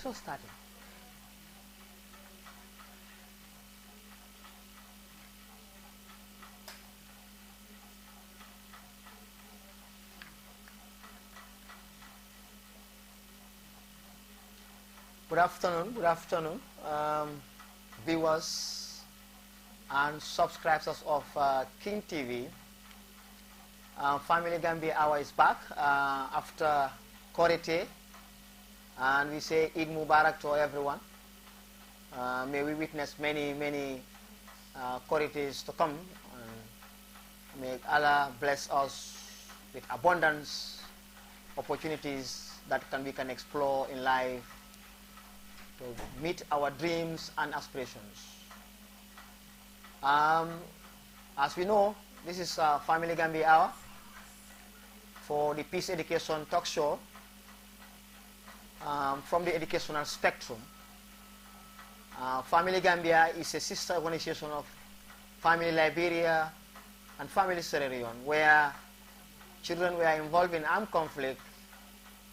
So starting. Good afternoon, viewers and subscribers of King TV. Family Gambia Hour is back after Korite, and we say Eid Mubarak to everyone. May we witness many Korites to come, and may Allah bless us with abundance, opportunities that we can explore in life to meet our dreams and aspirations. As we know, this is Family Gambia Hour for the Peace Education Talk Show from the educational spectrum. Family Gambia is a sister organization of Family Liberia and Family Sierra Leone, where children were involved in armed conflict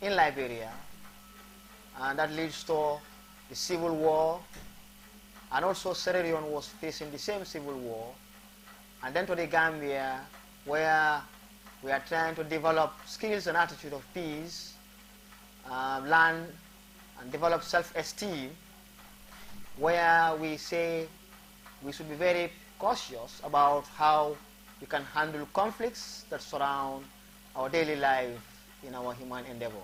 in Liberia, and that leads to the civil war, and also Sierra Leone was facing the same civil war, and then to the Gambia, where we are trying to develop skills and attitude of peace, learn and develop self-esteem, where we say we should be very cautious about how we can handle conflicts that surround our daily life in our human endeavor.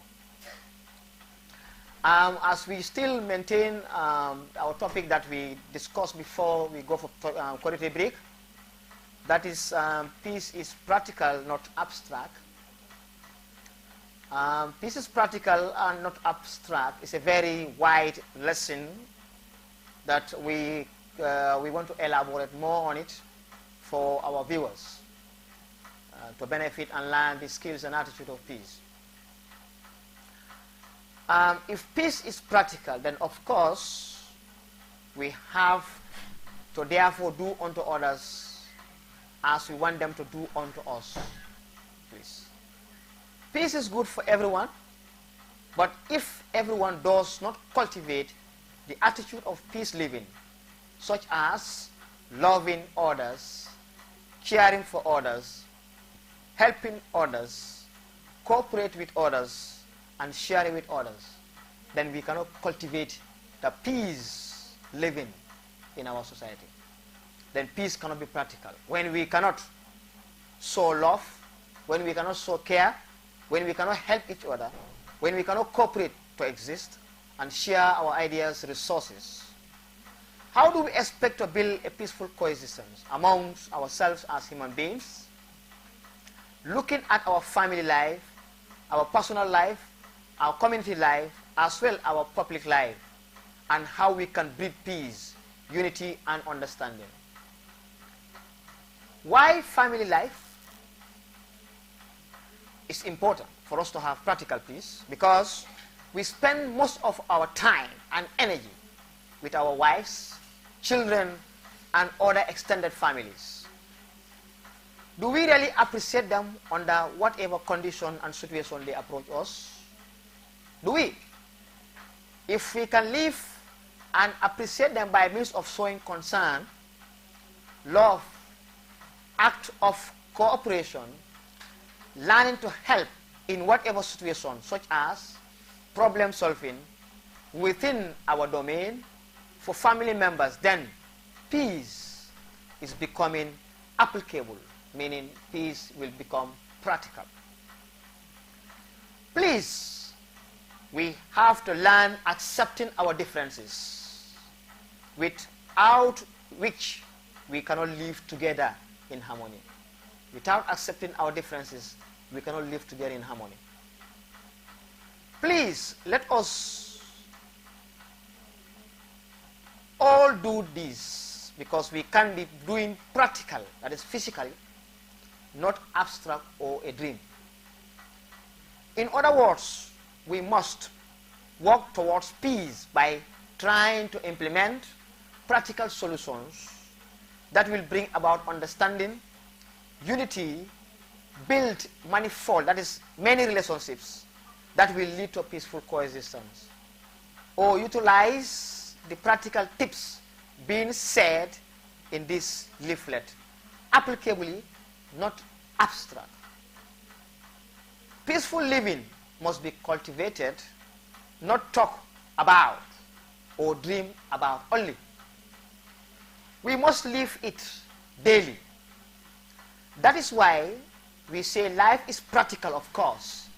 As we still maintain our topic that we discussed before we go for quality break, that is peace is practical, not abstract. Peace is practical and not abstract. It's a very wide lesson that we want to elaborate more on it for our viewers to benefit and learn the skills and attitude of peace. If peace is practical, then of course we have to therefore do unto others as we want them to do unto us. Please. Peace is good for everyone, but if everyone does not cultivate the attitude of peace living, such as loving others, caring for others, helping others, cooperate with others, and sharing with others, then we cannot cultivate the peace living in our society. Then peace cannot be practical. When we cannot show love, when we cannot show care, when we cannot help each other, when we cannot cooperate to exist and share our ideas, resources, how do we expect to build a peaceful coexistence amongst ourselves as human beings? Looking at our family life, our personal life, our community life, as well as our public life, and how we can breed peace, unity, and understanding. Why family life is important for us to have practical peace? Because we spend most of our time and energy with our wives, children, and other extended families. Do we really appreciate them under whatever condition and situation they approach us? Do we? If we can live and appreciate them by means of showing concern, love, act of cooperation, learning to help in whatever situation, such as problem solving within our domain for family members, then peace is becoming applicable, meaning peace will become practical. Please, we have to learn accepting our differences, without which we cannot live together in harmony. Without accepting our differences, we cannot live together in harmony. Please, let us all do this, because we can be doing practical, that is physically, not abstract or a dream. In other words, we must work towards peace by trying to implement practical solutions that will bring about understanding, unity, build manifold, that is many relationships that will lead to peaceful coexistence. or utilize the practical tips being said in this leaflet, applicably, not abstract. Peaceful living must be cultivated, not talked about or dreamed about only. We must live it daily. That is why we say life is practical, of course.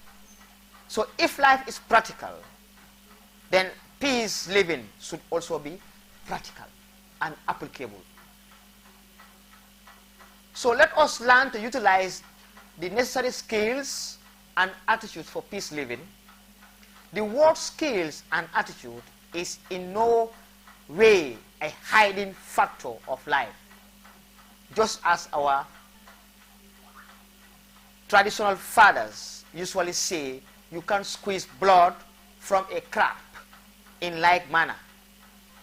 So if life is practical, then peace living should also be practical and applicable. So let us learn to utilize the necessary skills and attitudes for peace living. The word skills and attitude is in no way a hiding factor of life. Just as our traditional fathers usually say, you can squeeze blood from a crab in like manner.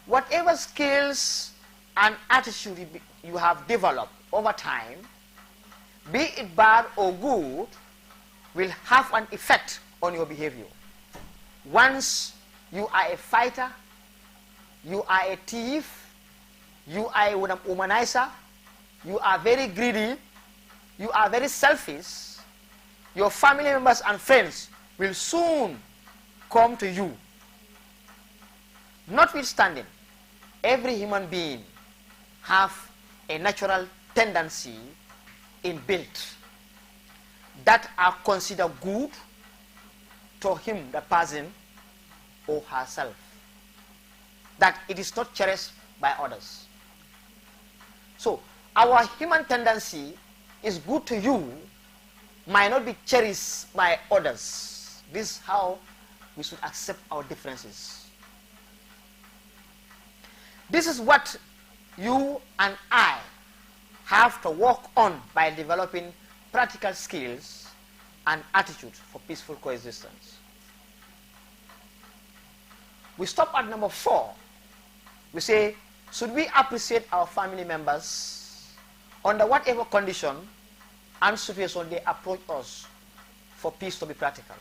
Whatever skills and attitude you have developed over time, be it bad or good, will have an effect on your behavior. Once you are a fighter, you are a thief, you are a womanizer, you are very greedy, you are very selfish, your family members and friends will soon come to you. Notwithstanding, every human being have a natural tendency inbuilt that are considered good to him, the person, or herself, that it is not cherished by others. So our human tendency is good to you, might not be cherished by others. This is how we should accept our differences. This is what you and I have to work on by developing practical skills and attitudes for peaceful coexistence. We stop at number 4. We say, should we appreciate our family members under whatever condition and situation they approach us for peace to be practical?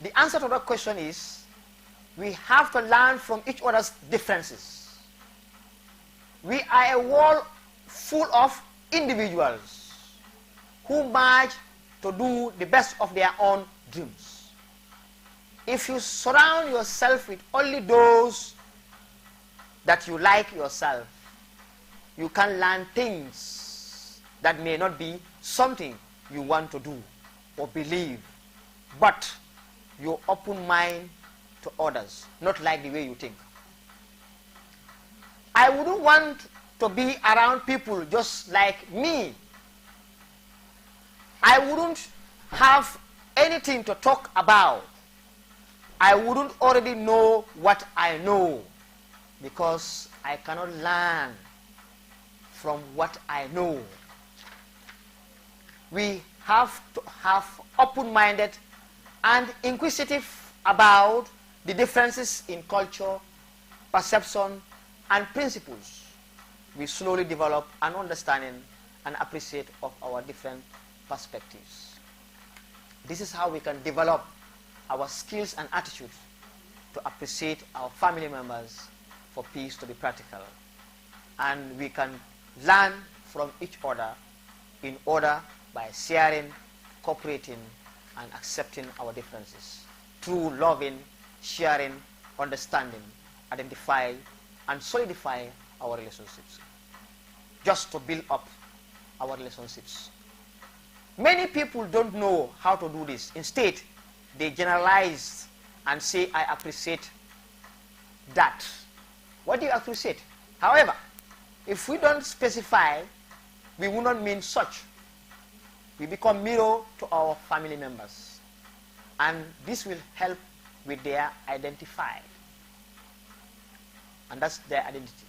The answer to that question is, we have to learn from each other's differences. We are a world full of individuals who merge to do the best of their own dreams. If you surround yourself with only those that you like yourself, you can learn things that may not be something you want to do or believe, but your open mind to others, not like the way you think. I wouldn't want to be around people just like me. I wouldn't have anything to talk about. I wouldn't already know what I know, because I cannot learn from what I know. We have to have open-minded and inquisitive about the differences in culture, perception, and principles. We slowly develop an understanding and appreciate of our different perspectives. This is how we can develop our skills and attitudes to appreciate our family members for peace to be practical. And we can learn from each other in order by sharing, cooperating, and accepting our differences through loving, sharing, understanding, identify, and solidify our relationships, just to build up our relationships. Many people don't know how to do this. Instead, they generalize and say, I appreciate that. What do you appreciate? However, if we don't specify, we will not mean such. We become mirror to our family members, and this will help with their identify, and that's their identity.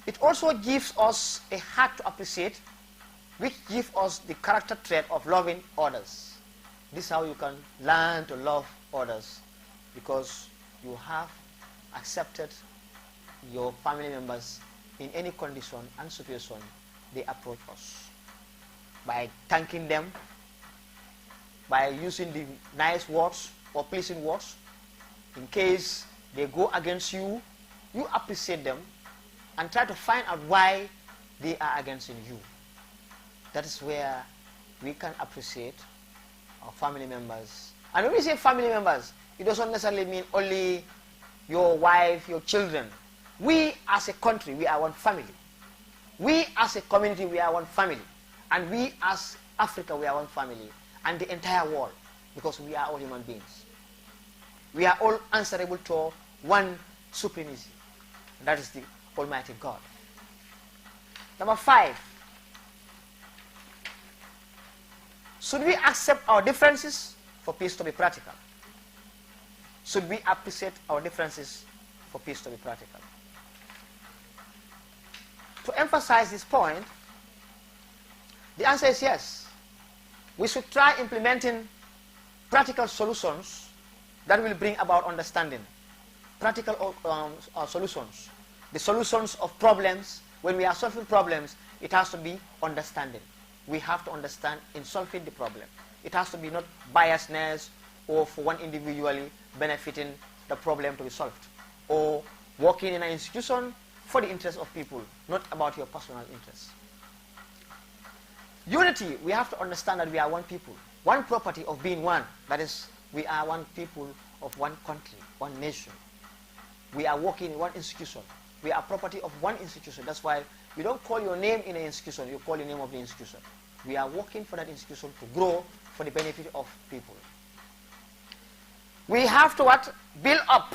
It also gives us a heart to appreciate, which gives us the character trait of loving others. This is how you can learn to love others, because you have accepted your family members in any condition and situation they approach us. By thanking them, by using the nice words, or pleasing words. In case they go against you, you appreciate them and try to find out why they are against you. That is where we can appreciate our family members. And when we say family members, it doesn't necessarily mean only your wife, your children. We as a country, we are one family. We as a community, we are one family. And we as Africa, we are one family. And the entire world, because we are all human beings. We are all answerable to one supremacy. And that is the Almighty God. Number 5. Should we accept our differences for peace to be practical? Should we appreciate our differences for peace to be practical? To emphasize this point, the answer is yes. We should try implementing practical solutions that will bring about understanding. Practical solutions. The solutions of problems. When we are solving problems, it has to be understanding. We have to understand in solving the problem. It has to be not biasness or for one individually benefiting the problem to be solved. Or working in an institution for the interest of people, not about your personal interests. Unity, we have to understand that we are one people. One property of being one. That is, we are one people of one country, one nation. We are working in one institution. We are property of one institution. That's why you don't call your name in an institution, you call the name of the institution. We are working for that institution to grow for the benefit of people. We have to build up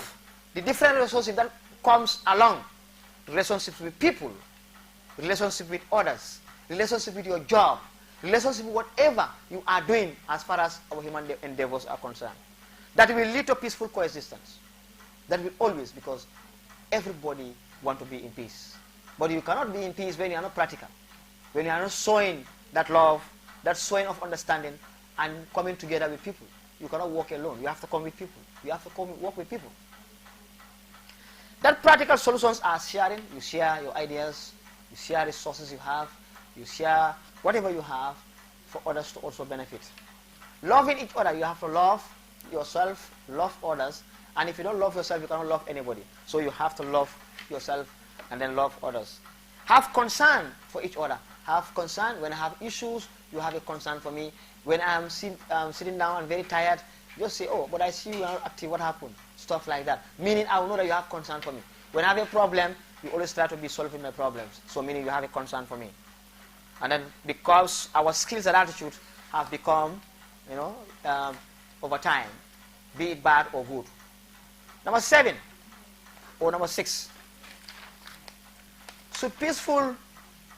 the different resources that comes along. Relationships with people, relationship with others, relationship with your job, relationship with whatever you are doing as far as our human endeavors are concerned. That will lead to peaceful coexistence. That will always, because everybody wants to be in peace. But you cannot be in peace when you are not practical. When you are not showing that love, that showing of understanding and coming together with people. You cannot work alone. You have to come with people. You have to work with people. That practical solutions are sharing. You share your ideas. You share resources you have. You share whatever you have for others to also benefit. Loving each other. You have to love yourself, love others. And if you don't love yourself, you cannot love anybody. So you have to love yourself and then love others. Have concern for each other. Have concern. When I have issues, you have a concern for me. When I'm sitting down and very tired, just say, oh, but I see you are active, what happened? Stuff like that. Meaning I will know that you have concern for me. When I have a problem, you always try to be solving my problems. So meaning you have a concern for me. And then because our skills and attitude have become, over time, be it bad or good. Number 7, or number 6. Should peaceful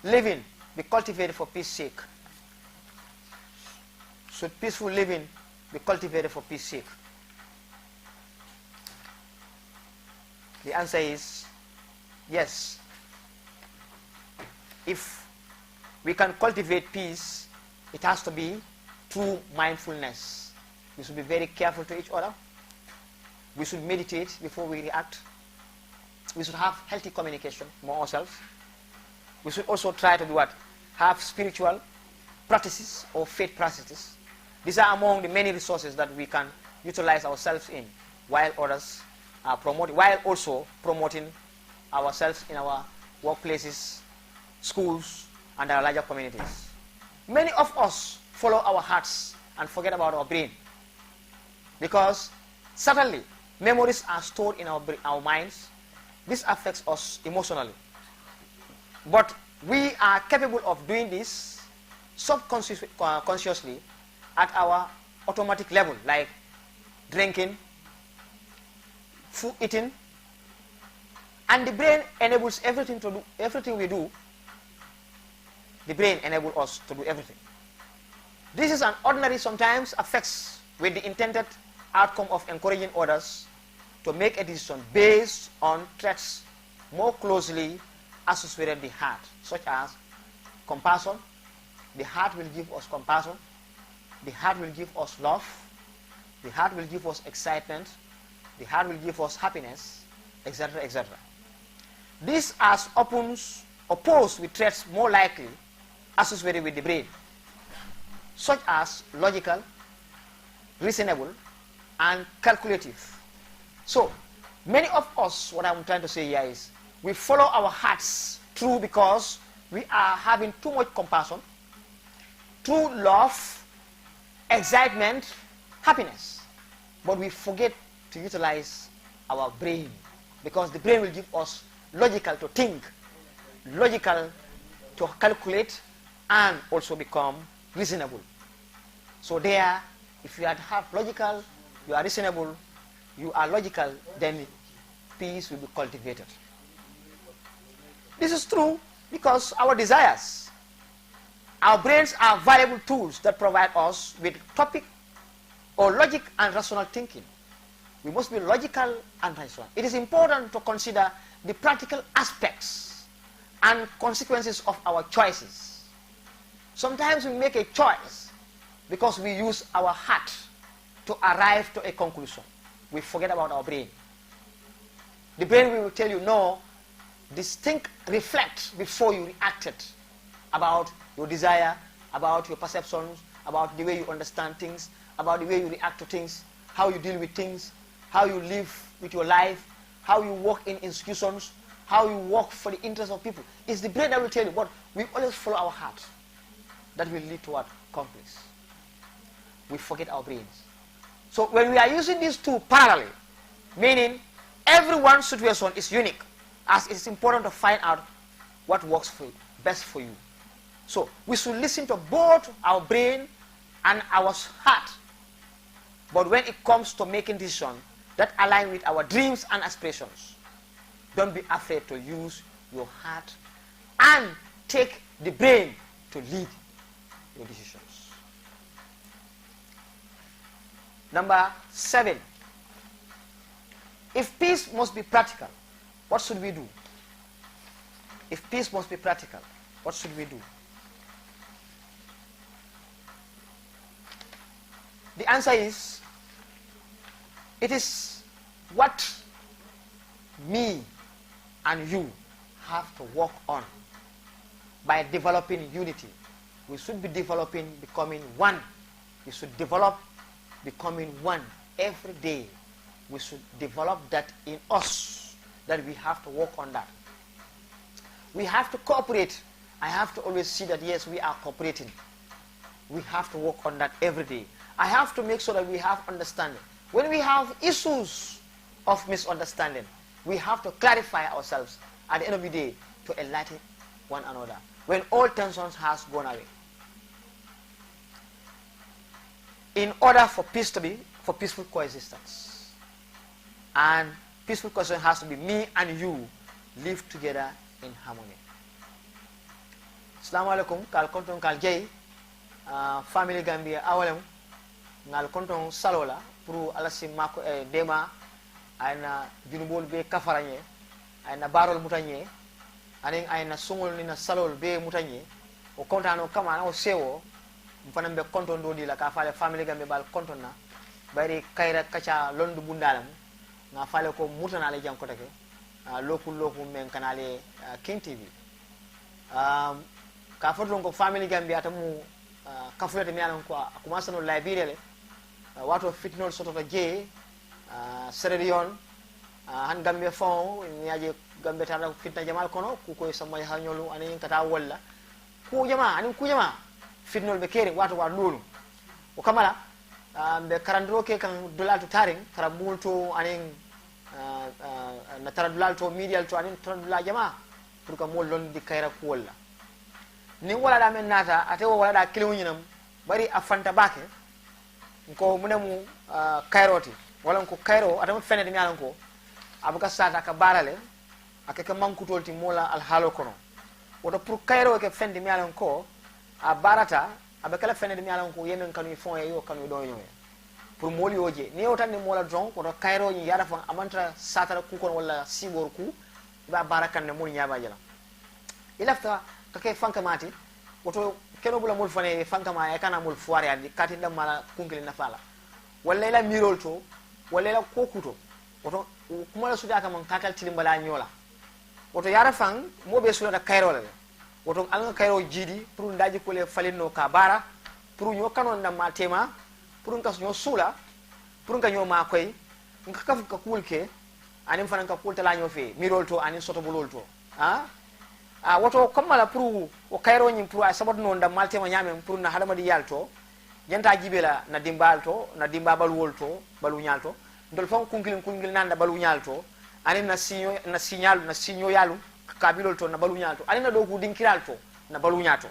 living be cultivated for peace sake? Should peaceful living be cultivated for peace sake? The answer is yes. If we can cultivate peace, it has to be through mindfulness. We should be very careful to each other. We should meditate before we react. We should have healthy communication among ourselves. We should also try to do what? Have spiritual practices or faith practices. These are among the many resources that we can utilize ourselves in while others are promoting, while also promoting ourselves in our workplaces, schools, and our larger communities. Many of us follow our hearts and forget about our brain, because certainly memories are stored in our minds. This affects us emotionally. But we are capable of doing this subconsciously at our automatic level, like drinking, food eating, and the brain enables everything we do. The brain enables us to do everything. This is an ordinary, sometimes affects with the intended outcome of encouraging others to make a decision based on traits more closely associated with the heart, such as compassion. The heart will give us compassion. The heart will give us love. The heart will give us excitement. The heart will give us happiness, etc., etc. This as opposed with traits more likely associated with the brain, such as logical, reasonable, and calculative. So many of us, what I'm trying to say here is, we follow our hearts through because we are having too much compassion, true love, excitement, happiness. But we forget to utilize our brain, because the brain will give us logical to think, logical to calculate, and also become reasonable. So there, if you have logical, you are reasonable, you are logical, then peace will be cultivated. This is true because our desires, our brains are valuable tools that provide us with topic or logic and rational thinking. We must be logical and rational. It is important to consider the practical aspects and consequences of our choices. Sometimes we make a choice because we use our heart to arrive to a conclusion. We forget about our brain. The brain will tell you, no, think, reflect before you reacted about your desire, about your perceptions, about the way you understand things, about the way you react to things, how you deal with things, how you live with your life, how you work in institutions, how you work for the interest of people. It's the brain that will tell you, but we always follow our heart. That will lead to what? Conflicts. We forget our brains. So when we are using these two parallel, meaning everyone's situation is unique, as it's important to find out what works for you, best for you. So we should listen to both our brain and our heart. But when it comes to making decisions that align with our dreams and aspirations, don't be afraid to use your heart and take the brain to lead your decisions. Number 7. If peace must be practical, what should we do? If peace must be practical, what should we do? The answer is, it is what me and you have to work on by developing unity. We should be developing, becoming one. We should develop becoming one every day. We should develop that in us, that we have to work on that. We have to cooperate. I have to always see that, yes, we are cooperating. We have to work on that every day. I have to make sure that we have understanding. When we have issues of misunderstanding, we have to clarify ourselves at the end of the day to enlighten one another when all tensions has gone away. In order for peace to be, for peaceful coexistence. And peaceful coexistence has to be me and you live together in harmony. Assalamu alaikum, kal konton kal jay, family Gambia awalem, ngal konton salola, pour alasi mako dema, ayna junubol be kafaranye, ayna barol mutanye, aning ayna sungol ni na salol be mutanye, o kontano kama na o sewo, mfanam be konton do di la ka fale family Gambia bal konton na, bari kayra kacha londu bundalam, nga fale ko mutana le jang kotake, loku men kanale King TV. Ka fotolon ko family Gambia tamu kafulete mi anan ko commencé no Liberia le wato fitnol soto to je Sierra Leone han Gambia fon nyaaje Gambia tara fitna jamal kono ku koy sama ha nyolu ani kata walla ku jama ani ku jama fitnol be kere wato wa lolu o kamala be karandro ke kan dolal to taring tara multo ani na tara dolal to medial to ani tara dolal jama pour que mo lon di kayra ku walla ni wala da men nata ate wala da kilimu nyinam bari afanta bake ko munemu kairoti wala ko kairo atama fene de mialan ko abuka sata ka barale akeke mankutolti mola al halo kono woto pour kairo ke fende mialan ko a barata abakala fene de mialan ko yemen kanu fon e yo kanu do nyoy pour moli oje ni yotan ni mola dron ko to kairo ni yara fon amantra sata ku kono wala sibor ku ba barakan ne mul nyaba jala ilafta kake fankamati woto keno bula mul fane fankama e kana mul foire andi kati ndam mala kunkili na fala walla la mirol to walla la kokuto woto kuma la suda kam katal tilimbala nyola woto yara fang mo be sula da kairo la woto alga kairo jidi pour ndaji ko le falino ka bara pour nyo kanon ndam ma tema pour ngas nyo sula pour nga ñoma koy nga kaf ka kulke anim fanan ka kulta la ñofe mirol to anin soto bulol to woto kammala pour o kayro ñim pour a sabat non da maltema ñamen pour na hadama di yalto janta jibela na dimbal to na dimba balwol to balu nyalto ndol fon kungil nanda balu nyalto anin na sinyo yalu kabilol to na balu nyalto anin na do ku dinkiral to na balu nyato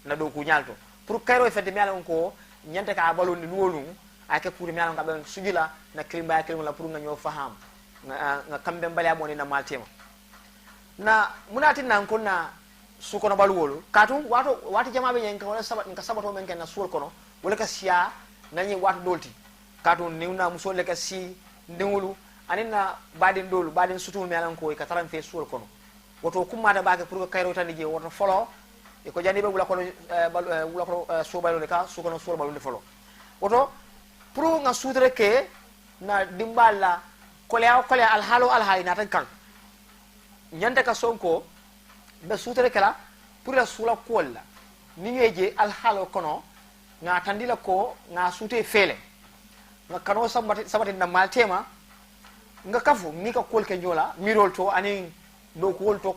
na do ku nyalto pour kayro fete mi ala ko nyanta ka balu ni wolu ake pour mi ala ngaben sujila na klimba la pour nga ñoo faham nga kambe mbale amoni na maltema na munati nan ko na sukono baluwolu katu watu jama be nyen ka wala sabato men ken na suwol kono wala ka siya nani watu dolti katu niwna muso le ka si ndewulu anina badin sutul mi alan ko ka taran fe suwol kono woto kumata baake pour ka kayro tan je woto folo e ko jani be wula ko so balole ka sukono suwol balole folo woto pour nga sutre ke na dimballa kolea alhaali na tan kan nyande ka sonko be sutere kala pour la sula kolla ni ñeje alhaalo kono nga tandila ko nga sute fele nga kano sabati na maltema nga kafu ni ka kol ke nyola mirol to ani do ko to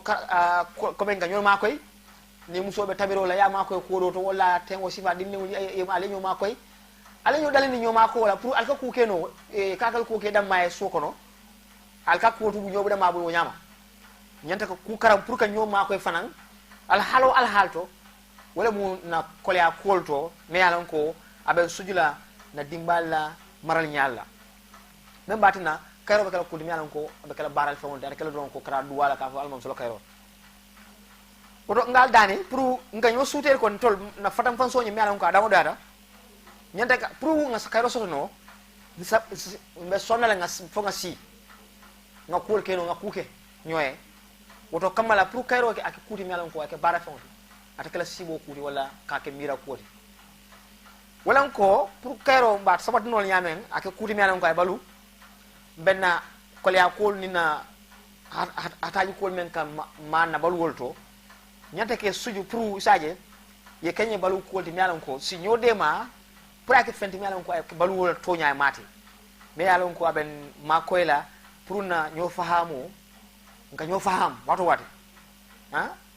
ko ben ga nyol makoy ni musobe tabiro la ya makoy ko do to wala tengo sifa dinni e ale nyoma koy ale nyo dalani nyoma ko wala pour alka ku keno e kakal ku ke dam may so kono alka ko to bu nyobu da mabul nyama nyanta ko ku karam pour ka nyoma koy fanan alhalto wala mu na kolya kolto me yalan ko aben sujula na dimballa maral nyalla même batina kayro be kala ko dum yalan ko be kala baral fawon da kala don ko kara duwala ka fa almam solo kayro oto ngal dani pour nga ñoo suutel kon tol na fatam fan soñi me yalan ko adamo data nyanta ka pour nga kayro soto no be sonala nga fo nga si nga kol keno nga kuke ñoye woto kamala pour kayro ke ak kuti me yalan ko ak bara fawon atakala sibo kuti wala kake mira kuti wala ko pour kayro mbat sabat nol nyamen ak kuti me yalan ko ay balu benna kolya kol nina hataji kol men kam man na balu wolto nyata ke suju pour saje ye kenye balu kol ti me yalan ko si nyodema pour ak fenti me yalan ko ay balu wol to nyaay mati me yalan ko aben makoyla pour na nyo fahamu nga ñoo faham watu wati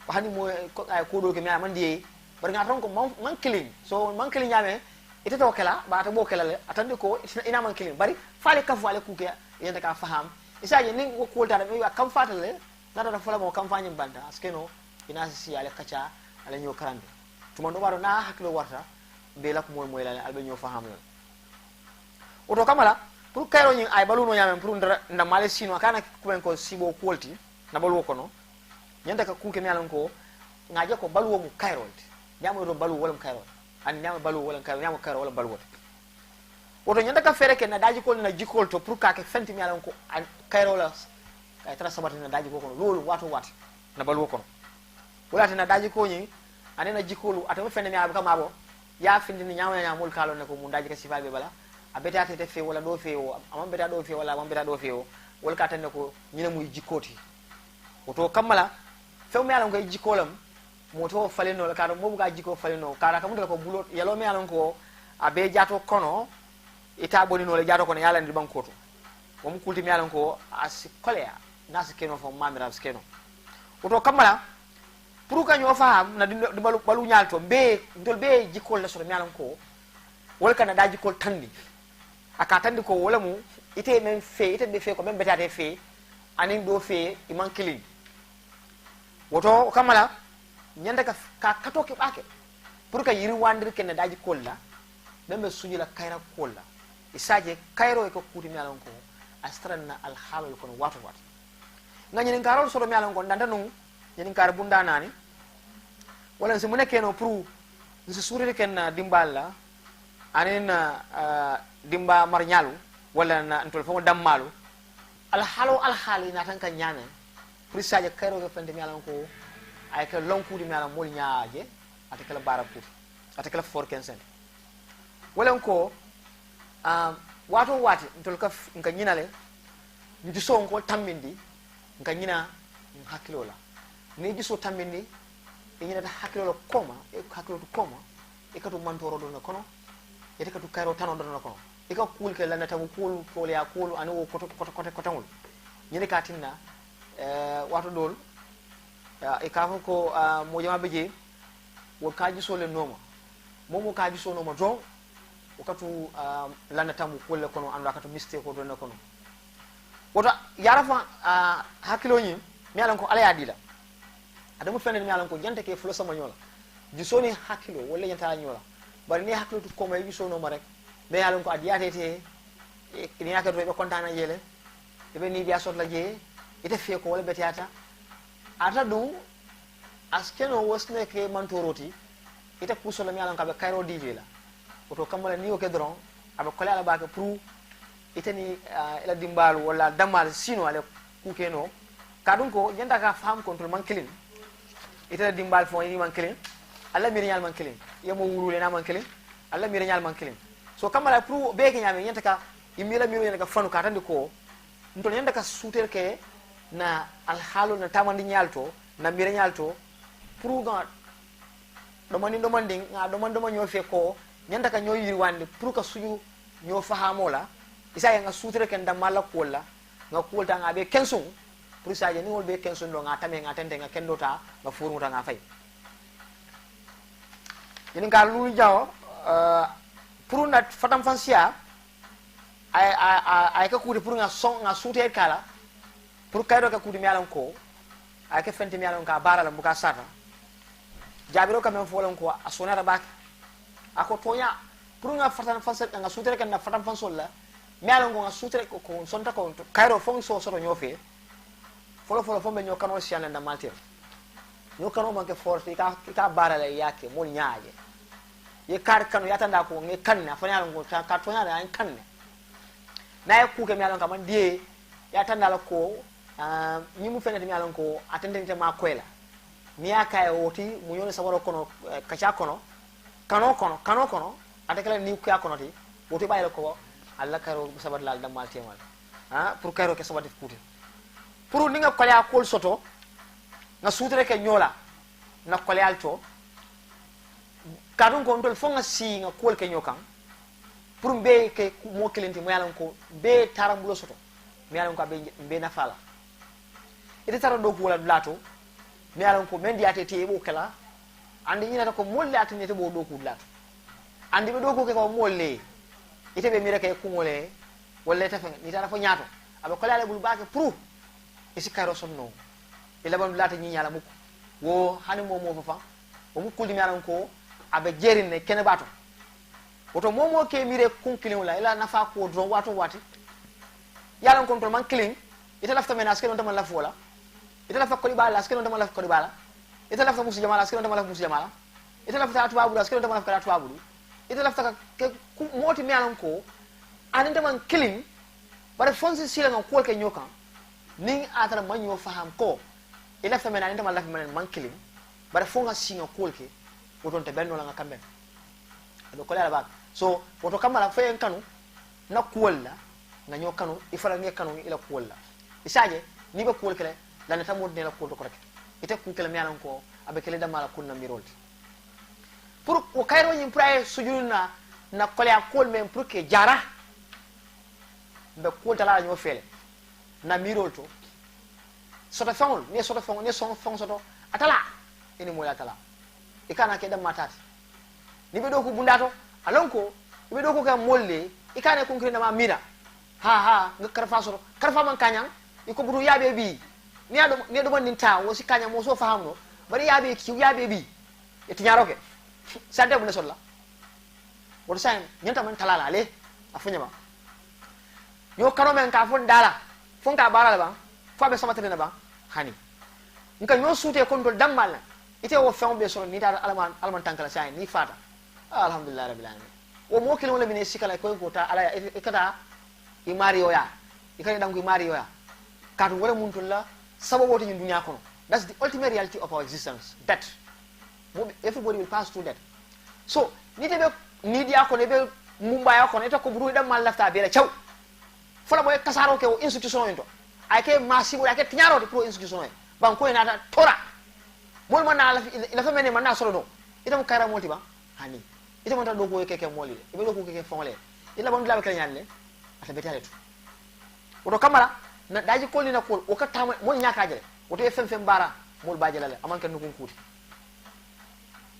hani mo ay ko do ke mi amandi bar nga ton ko man killing so man killing nyame ite to kala ba ta bo kala le atande ko ina man killing bari fale ka fale ku ke yenda ka faham isaje ni ko ko ta mi kam fatale na da fala mo kam fanyim banda askeno ina si ale kacha ale ñoo karande tuma do baro na hakilo warta be lak moy la albe ñoo faham la oto kamala pour kayro ñi ay balu no nyame pour nda male sino kana kuben ko sibo kolti na balu ko no nyanda ka kuke mi alan ko ngaje ko balu mu kayro nyamo do balu wala kayro an nyamo balu wala kayro nyamo kayro wala balu oto nyanda ka fere ke na daji ko na jikol to pour ka ke fenti mi alan ko an kayro la kay tra sabati na daji ko ko lolu watu wati na balu ko wala na daji ko ñi anena jikolu atama fende mi abaka mabo ya findi ni nyamul kalo ne ko mu daji ka sifabe bala abeta tete fe wala do fe o amam beta do fe wala amam beta do fe o wol ka tan ko ñina muy jikoti oto kamala fe mi alan ko jikolam moto faleno la ka mo buga jiko faleno kara kam ko bulot yalo mi alan ko abe jato kono ita boni no le jato kono yala ndi bankoto mo mu kulti mi alan ko as kolea nas keno fo mamira skeno oto kamala pour ka ñoo faham na di balu nyalto be ndol be jikol la so mi alan ko wol kana da jikol tandi aka tandi ko wala mu ite men fe ite be fe ko men betate fe anin do fe iman killing woto kamala nyanda ka kato ke bake pour ka yiri wandir ken daji kolla membe sujula kayra kolla isaje kayro e ko kuti mi alon ko astranna al halal kono watu watu ngani ni karol soro mi alon ko ndandanu nyini kar bunda nani wala se muneke no pour nsi surire ken dimballa anin dimba marnyalu wala na ntol fo dammalu al hali na tan kan nyame pour saje kayro ko fende mi alon ko ay ka lonku di mi alon mol nyaaje atakala baraku atakala for kensen wala ko wato wati ntol ka nka nyinale nti so ko tammindi nka nyina hakilo la ni giso tammindi e nyina ta hakilo koma e hakilo koma e katu mantoro do na kono ete katu kayro tano do na kono ika kul ke lana tamu kul fole ya kul ani wo koto ngol nyine ka tinna wato dol e ka ko mo jama beje wo kaji so le noma momo kaji so noma don wakatu lana tamu kul kono anda katu mistake ko don kono woto yarafa hakilo nyi mi alan ko ala ya dila adamu fenen mi alan ko jante ke fulo sama nyola jisoni hakilo wala nyanta nyola bari ni hakilo to ko may gisono ma rek be yalon ko adiyatete ni yakado be kontana jele be ni dia sot la je ite fe ko wala betiata ata du askeno wosne ke mantoroti ite kuso la mi yalon ka be kayro dj la oto kamala ni o ke dron abe ko la ba ke pour ite ni ila dimbalu wala damal sino ale kukeno kadun ko jenda ka fam control man kilin ite la dimbal fo ni man kilin alla mi renyal man kilin yemo wulule na man kilin alla mi renyal man kilin so kamala pour be ke nyame nyenta ka imira mi nyenta ka fanu ka tandi ko ntol nyenta ka suter ke na al halu na tamandi nyalto na mi renyalto pour ga domandi nga domando nyo fe ko nyenta ka nyoy yirwande pour ka suju nyo fahamola isa nga suter ke ndamala kola nga kolta nga be kensung pour sa je ni wol be kensung do nga tame nga tende nga kendota nga furu nga fay ini kalau jauh puru nat fatam fansia ay ka kudi puru nga song nga sute kala puru kaydo ka kudi mialan ko ay ka fenti mialan ka barala buka sata jabiro ka men folon ko asonara bak ako tonya puru nga fatam fansia nga sute ka na fatam fansola mialan ko nga sute ko sonta ko kaydo fon so nyofe folo fombe nyokano siana na maltir nyokano manke forti ka barala yake mol nyaaje ye kar kanu yatanda ko nge kanna fanya ngo ka tonya da an kanne na ye ku ke mi alon ka man die yatanda la ko nyimu fenete mi alon ko atendente ma kwela mi aka e woti mu yone sabaro kono kacha kono kano kono atakala ni ku kono ti woti bayelo ko alla karo sabat lal damal temal pour karo ke sabat futi pour ni nga kolya kol soto nga sutre ke nyola na kolya alto kadun ko ndol fonga si nga kol ke nyokan pour be ke mo kelenti mo yalan ko be tarambulo soto mi yalan ko be na fala ite tara do ko wala lato mi yalan ko men diate te bo kala andi ina ko molle atine te bo do ko lato andi be do ko ke ko molle ite be mire ke ko molle wala ta fa ni tara fo nyaato abe ko lale bul baake pour isi kayro sonno ila ban laata nyi nyala muko wo hani mo fa o mu kuldi mi yalan ko abe jerine kene bato oto momo ke mire kun kilin la ila nafa ko dron wato wati yalan control man kilin ita lafta menas kelon tamal laf wala ita lafta ko bala kelon tamal laf ko bala ita lafta musu jamala kelon tamal laf musu jamala ita lafta atwa buru kelon tamal laf atwa buru ita lafta ke moti mi yalan ko aninte man kilin bare fonsi sila ngam ko ke nyokan ning atara man yo faham ko ila lafta menas tamal laf man kilin bare fonga singa ko ke woton te benno la nga kambe do ko la ba so woto kamala fe en kanu na kuwalla nga nyo kanu ifala nge kanu ila kuwalla isaje ni be kuwol kele la na tamod ne la kuwol ko rek ite ku kele mianan ko abe kele dama la kunna mirolti pour ko kayro nyim praye sujuna na kolya kol men pour que jara be kuwol tala nyo fele na mirolto soto fangol ne son fang soto atala ini mo ya tala ikana ke dam matati ni be do ko bundato alonko be do ko ka molle ikane ko ngire ma mira ha ngakar so karfa man kanyang iko buru yabe bi ni do man ta wo si kanyang mo so fahamno bari yabe ki yabe bi e tinyaroke sande bu ne solla wodo say nyanta man talala le afunya ma yo karo men ka fon dala fon ka barala ba fo be sama tene ba hani nka nyo sute kontrol dammal ite wo fon be so ni dara alman tankala say ni fata alhamdulillah rabbil alamin wo mo kilo le bine sikala ko ta ala ikata imari oya ikani dangu imari oya katu wala muntulla sababu wote dunya kono that's the ultimate reality of our existence that everybody will pass through that so ni tebe ni dia ko ne be mumba ya ko ne to ko buru dam mal lafta be la chaw fala boy kasaro ke institution to ay ke masibo ya ke tinyaro pro institution e ban ko ina ta tora mol man na la fa mene man na solo do itam kayra molti ba hani ite monta do ko keke moli ibe do ko keke fonle ila bon labe kala nyalle ata betale to oto kamara na daji kolli na kol o ka tama mo nyaka jere oto e fem bara mol baje lale aman kan nukun kuti.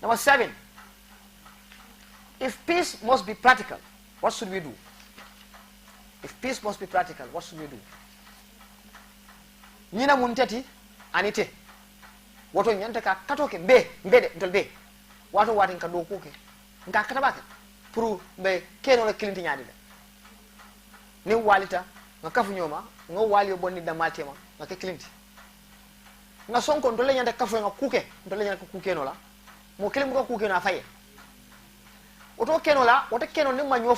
Number 7, if peace must be practical, what should we do? If peace must be practical, what should we do? Nina muntati anite woto nyanta ka katoke mbede ntol be wato watin ka do kuke nka katabake pour be keno la kilinti nyaadi da ni walita nga kafu nyoma nga wali bonni da maltema nga ke kilinti nga sonko ndole nyanta kafu nga kuke ndole nyanta kuke no la mo kilim ko kuke na faye oto keno la woto keno ni ma nyo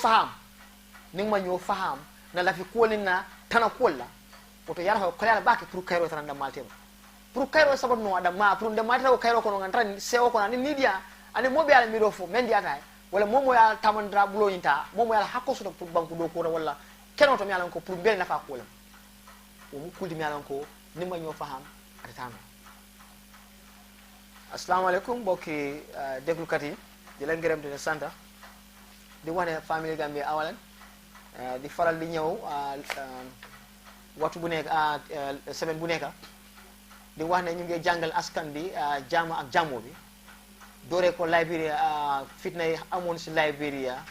faham na la fi kolin na tana kolla oto yara ko yara bake pour kayro tan da maltema pour kayro sabab no ada ma pour de maltema ko kayro ko no ngantran sewo ko ni nidia ani mo be ala miro fo mendi ata wala momo ya tamandra bulo yinta momo ya hakko so pour banku do ko wala keno to mi alan ko pour be na fa kolam o mu kuldi mi alan ko ni ma ñoo faham atano. Assalamu alaikum bokki deglukat yi di leen gërëm di santa di wane family Gambia awalan di faral di ñëw waxtu bu nekk semaine bu nekk di wax ne ñu ngi jàngal askan bi jaama ak jàmmoo bi dooree ko Liberia fitna yi amoon si Liberia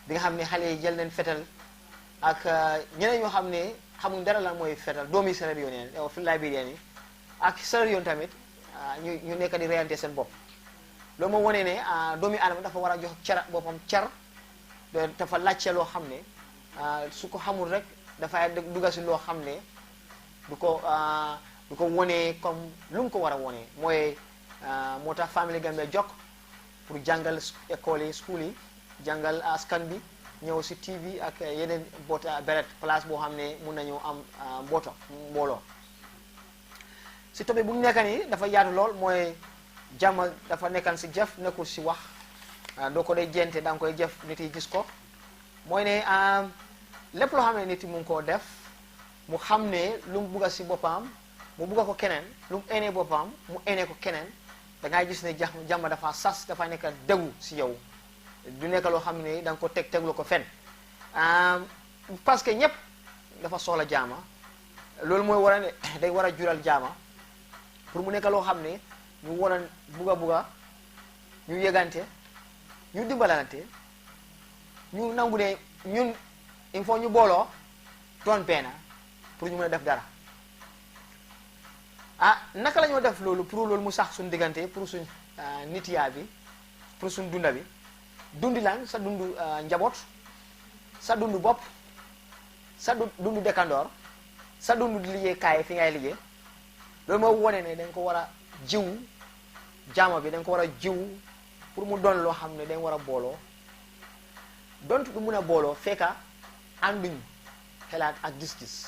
di nga xam ne xale yi jël nañ fetal ak ñeneen ñoo xam ne xamuñ dara lan mooy fetal doomi Sierra Leone fi Liberia ni ak Sierra Leone tamit ñu nekk di reyante seen bopp loolu moo wane ne doomi aadama dafa war a jox car boppam car dafa laajte loo xam ne su ko xamul rek dafay dugga si loo xam ne du ko wone comme lu mu ko war a wone mooy moo tax famille Gambia jokk pour jàngal école yi school yi jàngal askan bi ñëw si TV ak yeneen boota beret place boo xam ne mun nañu am mbooloo si topic bu mu nekk nii dafa yaatu lool mooy jàmm dafa nekkan si jëf nekkul si wax doo ko dee jente da nga koy jëf nit yi gis ko mooy ne lépp loo xam ne nit yi mu ngi koo def mu xam ne lu mu bugga si boppam mu bugga ko keneen lu mu enee boppam mu enee ko keneen da ngay gis ne jàmm dafa sas dafa nekk degu si yow du nekk loo xam ne da nga ko teglu ko fen parce que ñëpp dafa soxla jaama loolu mooy war a ne day war a jural jaama pour mu nekk loo xam ne ñu war a bugga ñu yëgante ñu dimbalante ñu nangu ne ñun il faut ñu booloo doon benn pour ñu mën a def dara naka la ñoo def loolu pour loolu mu sax suñ diggante pour suñ nitiyaa bi pour suñ dunda bi dundi lan sa dundu njaboot sa dundu bopp sa dundu dëkkandoor sa dundu liggéey kaay fi ngay liggéey loolu moo wone ne dañ ko war a jiw jaama bi dañ ko war a jiw pour mu doon loo xam ne dañ war a booloo donte du mun a booloo fekka ànduñ xelaat ak gis-gis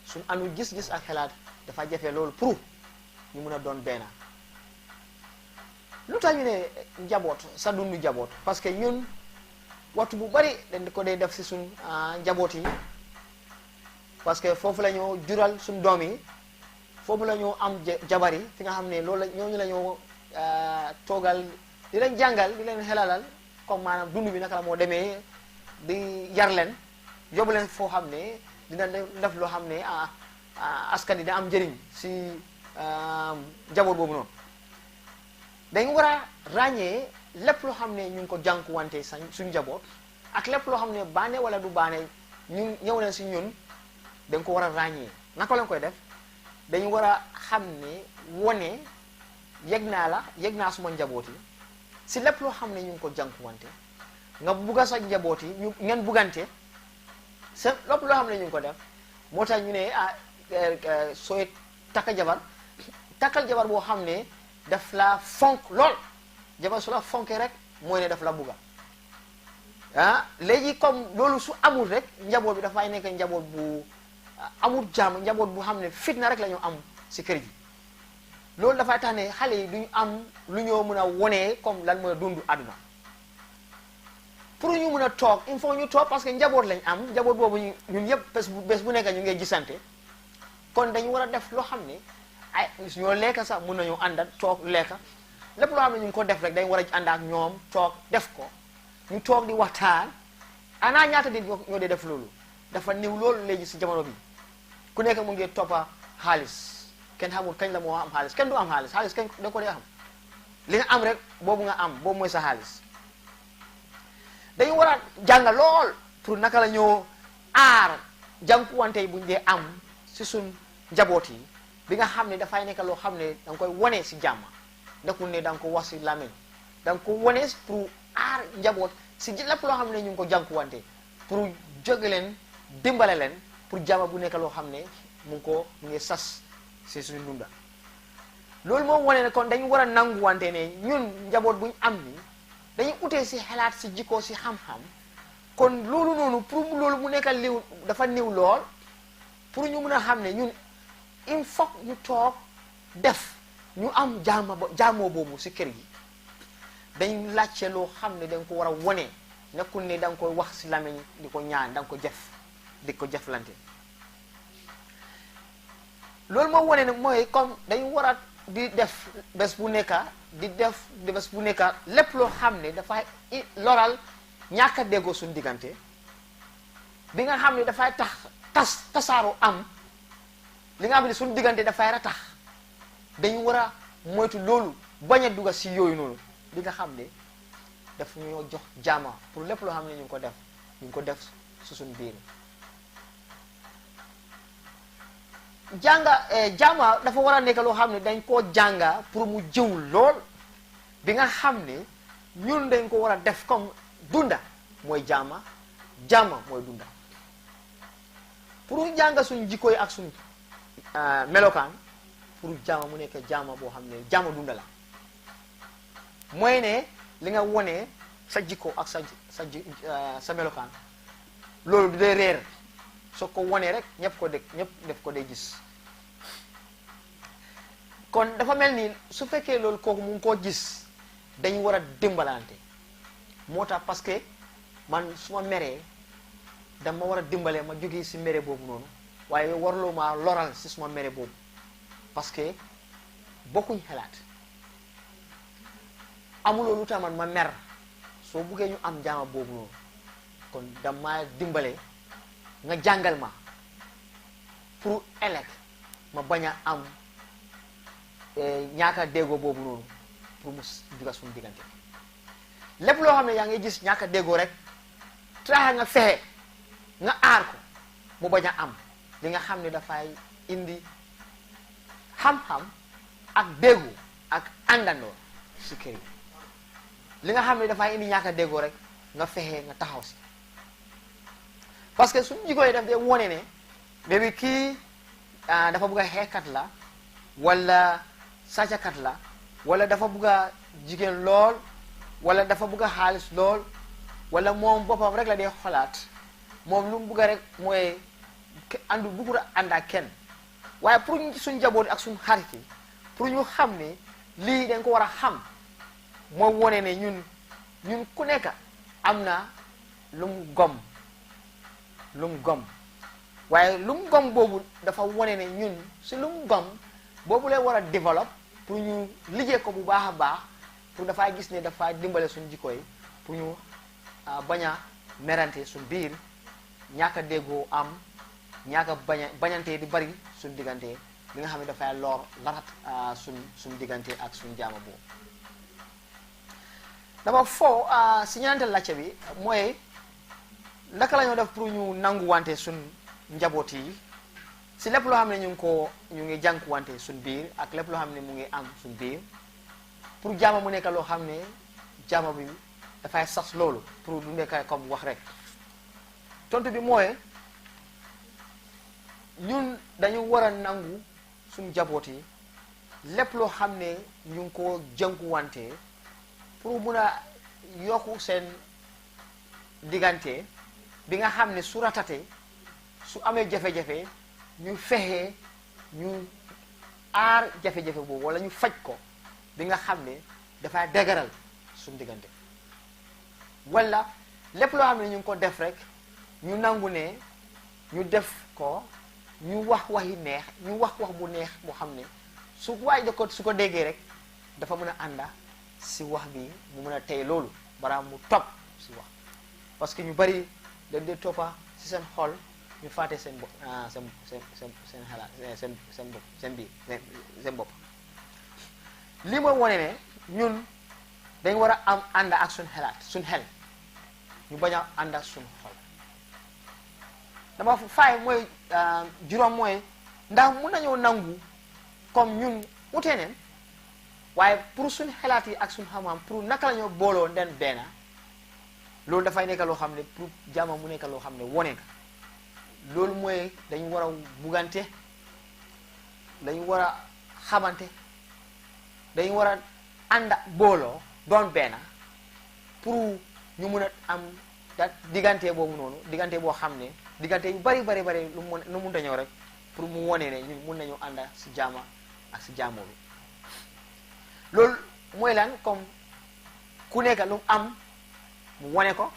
suñ àndul gis-gis ak xelaat dafa jafe loolu pour ñu mun a doon benn lu tax ñu ne njaboot sa dundu njaboot parce que ñun waxtu bu bari dañ ko dee def si suñ njaboot yi parce que foofu la ñoo jural suñ doom yi foofu la ñoo am jabar yi fi nga xam ne loolu la ñooñu la ñoo toogal di leen jàngal di leen xelalal comme maanaam dund bi naka la moo demee di yar leen yóbbu leen foo xam ne dina def loo xam ne askan yi da am njëriñ si njaboot boobu noonu dañu war a ràññee lépp loo xam ne ñu ngi ko jànkuwante suñ njaboot ak lépp loo xam ne baane wala du baane ñu ñëw leen si ñun dañ ko war a ràññee naka lañ koy def dañu war a xam ne wone yëg naa suma njaboot yi si lépp loo xam ne ñu ngi ko jànkuwante nga bugga sa njaboot yi ñu ngeen buggante sa lépp loo xam ne ñu ngi ko def moo tax ñu ne sooy takkal jabar boo xam ne daf la fonk lool jabar su la fonkee rek mooy ne daf la bugga léegi comme loolu su amul rek njaboot bi dafay nekk njaboot bu amul jàmm njaboot bu xam ne fitna rek la ñu am si kër gi loolu dafay tax ne xale yi duñu am lu ñoo mën a wonee comme lan mooy dundu àdduna pour ñu mën a toog il faut ñu toog parce que njaboot lañ am njaboot boobu ñun yëpp bés bu nekk ñu ngi gisante kon dañu war a def loo xam ne ay ñoo lekka sax mën nañu ànda toog lekka lépp loo xam ne ñu ngi ko def rek dañ war a ànd ak ñoom toog def ko ñu toog di waxtaan ana ñaata nit ñoo dee def loolu dafa niw loolu léegi si jamono bi ku nekk mu ngi toppa xaalis kenn xamul kañ la moo am xaalis kenn du am xaalis kenn da ko dee am li nga am rek boobu nga am boobu mooy sa xaalis dañu war a jàng lool pour naka la ñoo aar jànkuwante yi buñ dee am si suñ njaboot yi bi nga xam ne dafay nekk loo xam ne da nga koy wone si jàmm nekkul ne da nga ko wax si làmmiñ da nga ko wone pour aar njaboot si lépp loo xam ne ñu ngi ko jànkuwante pour jóge leen dimbale leen pour jàmm bu nekk loo xam ne mu ngi sas si suñu dunda loolu moom wane ne kon dañu war a nanguwante ne ñun njaboot buñ am ni dañuy utee si xalaat si jikko si xam-xam kon loolu noonu pour loolu mu nekk liw dafa niw lool pour ñu mun a xam ne ñun il faut ñu toog def ñu am jaamoo boobu si kër gi dañ laajte loo xam ne da nga ko war a wone nekkul ne da nga koy wax si lamiñ di ko ñaan da nga ko di ko jëflante loolu moo wone ne mooy comme dañu war a di def bés bu nekka di bés bu nekka lépp loo xam ne dafay loral ñàkk a déggoo suñu diggante bi nga xam ne dafay tasaaru am li nga xam ne suñu diggante dafay ratax dañu war a moytu loolu bañ a dugga si yooyu noonu li nga xam ne daf ñoo jox jaama pour lépp loo xam ne ñu ngi ko def su suñu biir jaama dafa war a nekk loo xam ne dañ koo jànga pour mu jëw lool bi nga xam ne ñun dañ ko war a def comme dunda mooy jaama mooy dunda pour jànga suñu jikko yi ak suñu melokaan pour jaama mu nekk jaama boo xam ne jaama dunda la mooy ne li nga wone sa jikko ak sa melokaan loolu du dee réer soo ko wonee rek ñëpp def ko dee gis kon dafa mel ni su fekkee loolu kooku mu ngi koo gis dañu war a dimbalante moo tax parce que man su ma meree dama war a dimbale ma jógee si mere boobu noonu waaye warloo ma loral si suma mere boobu parce que bokkuñ xalaat amuloo lu tax man ma mer soo buggee ñu am jaama boobu noonu kon dama dimbale nga jàngal ma pour ëllëg ma bañ a am ñaaka déggoo boobu noonu pour mu duga suñu diggante lépp loo xam ne yaa ngi gis ñaaka déggoo rek traxa nga fexe nga aar ko mu bañ a am li nga xam ne dafay indi xam-xam ak déggu ak àndandoo si kër yi li nga xam ne dafay indi ñaaka déggoo rek nga fexe nga taxaw si parce que suñu jikko yi daf dee wone ne bébi kii dafa bugg a xeexkat la wala sàccakat la wala dafa bugg a jigéen lool wala dafa bugg a xaalis lool wala moom boppam rek la dee xolaat moom lu mu bugg a rek mooy bugg a ànd ak kenn waaye pour ñu suñ njaboot ak suñ xarit yi pour ñu xam ne lii dañ ko war a xam moo wone ne ñun ku nekk am na lu mu gom waaye lu mu gom boobu dafa wone ne ñun si lu mu gom boobu lay war a développe pour ñu liggéey ko bu baax a baax pour dafay gis ne dafa dimbale suñu jikko yi pour ñu bañ a merante suñ biir ñàkk a déggoo am ñàkk a bañante di bari suñ diggante li nga xam ne dafay larat suñ diggante ak suñ jaama boobu dama foo si ñaante lacce bi mooy naka la ñoo def pour ñu nanguwante suñ njaboot yi si lépp loo xam ne ñu ngi jànkuwante suñ biir ak lépp loo xam ne mu ngi am suñ biir pour jaama mu nekk loo xam ne jaama bi dafay sas loolu pour du nekk comme wax rek tontu bi mooy ñun dañu war a nangu suñ njaboot yi lépp loo xam ne ñu ngi ko jànkuwante pour mun a yokku seen diggante bi nga xam ne su ratate su amee jafe-jafe ñu fexe ñu aar jafe-jafe boobu wala ñu faj ko bi nga xam ne dafay dëgëral suñu diggante wala lépp loo xam ne ñu ngi ko def rek ñu nangu ne ñu def ko ñu wax waxi neex ñu wax bu neex boo xam ne su waay da ko su ko déggee rek dafa mën a ànda si wax bi mu mën a tey loolu bara mu topp si wax parce que ñu bari dañ dee toppa si seen xol ñu fàtte seen bopp seen xalaat seen bopp seen biir seen bopp lii mooy wane ne ñun dañ war a am ànd ak suñ xalaat suñ xel ñu bañ a ànd ak suñ xol dama faay mooy juróom mooy ndax mun nañoo nangu comme ñun utee neen waaye pour suñ xalaat yi ak suñ xam-xam pour naka la ñoo booloo den benn loolu dafay nekk loo xam ne pour jàmm mu nekk loo xam ne wone nga loolu mooy dañu war a buggante dañu war a xamante dañu war a ànd booloo doon benn pour ñu mun a am diggante boobu noonu diggante boo xam ne diggante yu bari lu mun ta ñëw rek pour mu wone ne ñun mun nañu ànd si jaama ak si jaamoo bi loolu mooy lan comme ku nekk lu am mu wone ko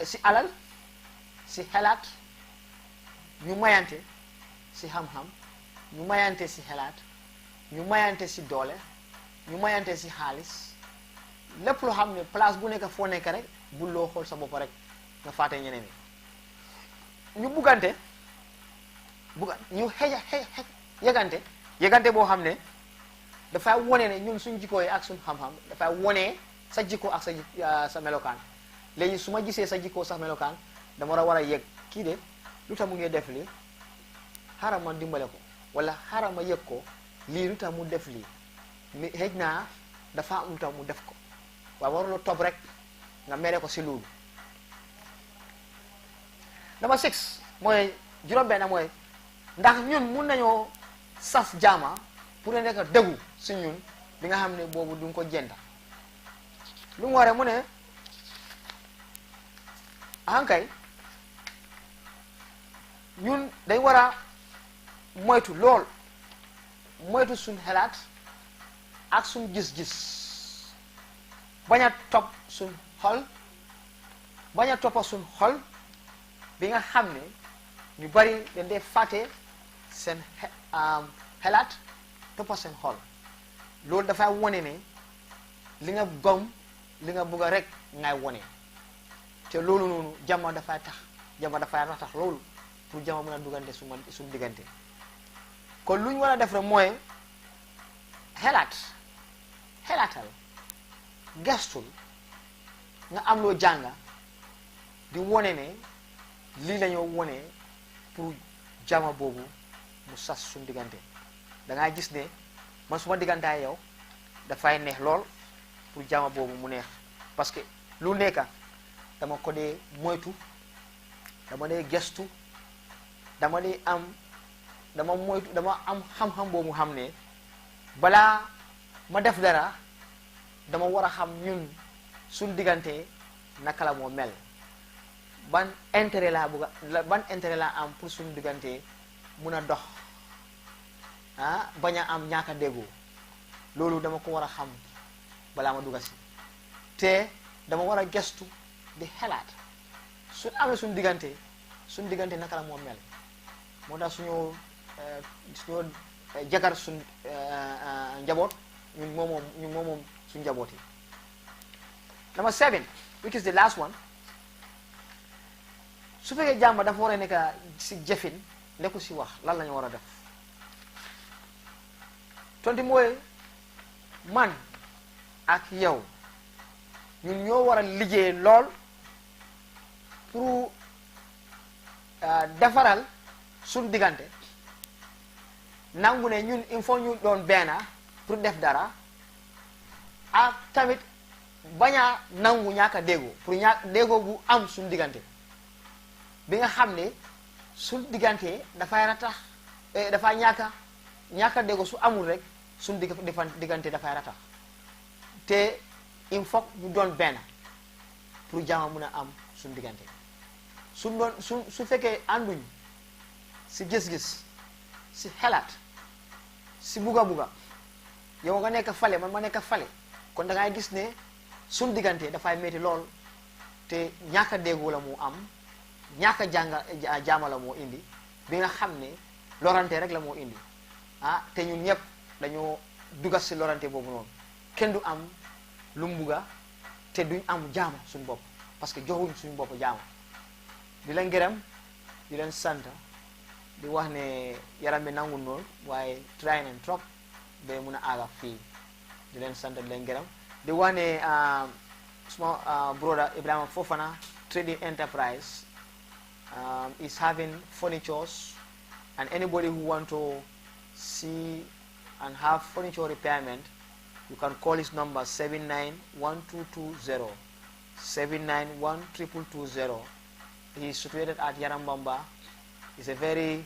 si alal si xelaat ñu mayante si xam-xam ñu mayante si xelaat ñu mayante si doole ñu mayante si xaalis lépp loo xam ne place bu nekk foo nekk rek bul loo xool sa bopp rek nga fàtte ñeneen ñi ñu buggante ñu yegante boo xam ne dafay wone ne ñun suñ jikkoo yi ak suñ xam-xam dafay wone sa jikko ak sa melokaan léegi su ma gisee sa jikko sa melokaan dama war a yëg kii de lu tax mu ngi def lii xaaral ma dimbale ko wala xaaral ma yëg ko lii lu tax mu def lii mi xëj naa dafa am lu tax mu def ko waaye waruloo topp rek nga mere ko si loolu dama 6 mooy juróom-benn mooy ndax ñun mun nañoo sas jaama pour ne nekk dëggu si ñun bi nga xam ne boobu duñ ko jënda lu mu waree mu ne ankay ñun dañ war a moytu lool moytu suñ xalaat ak suñ gis-gis bañ a topp suñ xol bañ a toppa suñ xol bi nga xam ne ñu bari dañ dee fàtte seen xalaat toppa seen xol loolu dafay wone ne li nga gom li nga bëgg a rek ngay wone te loolu noonu jàmm dafay tax loolu pour jàmm mën a duggante suñu diggante kon lu ñu war a def rek mooy xelaatal gestul nga am loo jànga di wone ne lii la ñoo wone pour jàmm boobu mu sas suñu diggante da ngay gis ne man suma diggantaay yow dafay neex lool pour jàmm boobu mu neex parce que lu nekka dama ko dee moytu dama dee gestu dama am xam-xam boobu xam ne balaa ma def dara dama war a xam ñun suñ diggante naka la moo mel ban intérêt laa am pour suñu diggante mun a dox bañ a am ñaaka déggoo loolu dama ko war a xam balaa ma dugga si te dama war a gestu di xelaat suñ amee suñu diggante naka la moo mel moo tax suñu jagar suñ njaboot ñun moomoom suñ njaboot yi. Number 7 which is the last one su fekkee jàmm dafa war a nekk si jëfin nekku si wax lan la ñu war a def tonti mooy man ak yow ñun ñoo war a liggéey lool pour defaral suñ diggante nangu ne ñun il faut ñu doon benn pour def dara ak tamit bañ a nangu ñàkk a déggoo pour déggoo bu am suñ diggante bi nga xam ne suñ diggante dafay ratax dafay ñàkk a déggoo su amul rek suñ diggante dafay ratax te il faut ñu doon benn pour jàmm mun a am suñ diggante su fekkee ànduñ si gis-gis si xelaat si buga yow nga nekk fale man ma nekk fale kon da ngay gis ne suñ diggante dafay metti lool te ñàkk a déggoo la moo am ñàkk a jaama la moo indi bi nga xam ne lorante rek la moo indi te ñun ñëpp dañoo dugal si lorante boobu noonu kenn du am lu mu bugga te duñ am jaama suñ bopp parce que joxuñ suñu bopp jaamu di leen gërëm di leen sant di wax ne yaram bi nangu noonu waaye try nañ trop ba mun a aaga fii di leen sant di leen gërëm di wax ne suma brother Ibrahima Fofana Trading Enterprise is having furnitures, and anybody who want to see and have furniture repairment, you can call his number 791220 7912220. He is situated at Yarambamba. He's a very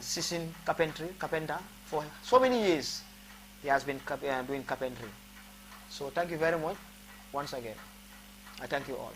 seasoned carpenter. For so many years he has been doing carpentry. So thank you very much once again. I thank you all.